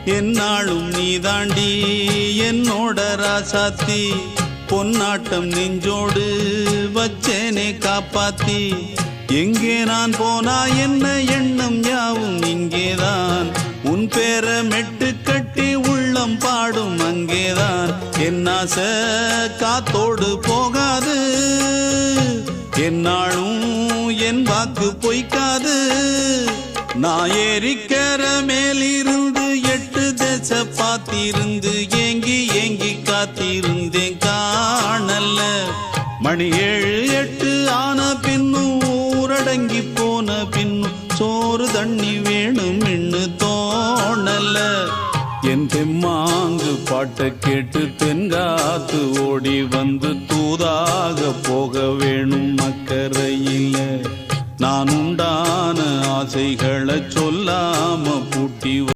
என்னாலும் நீதாண்டி என்னோட ராசாத்தி பொன்னாட்டம் நெஞ்சோடு வச்சேனே காப்பாத்தி எங்கே நான் போனா என்ன எண்ணம் யாவும் இங்கேதான் உன் பேர மெட்டு கட்டி உள்ளம் பாடும் அங்கேதான் என் ஆசை காத்தோடு போகாது என்னாலும் என் வாக்கு பொய்க்காது நான் ஏறிக்கிற மேலிருந்து 8 தேச பார்த்திருந்து ஏங்கி ஏங்கி காத்திருந்தேன் காணல்ல மணி 7 8 ஆன பின்னும் ஊரடங்கி போன பின்னும் சோறு தண்ணி வேணும் இன்னு தோணல என் தெம்மாங்கு பாட்டை கேட்டு தென்காத்து ஓடி வந்து தூதாக போக வேணும் அக்கறையில் நான் உண்டான ஆசைகளை சொல்லாம பூட்டி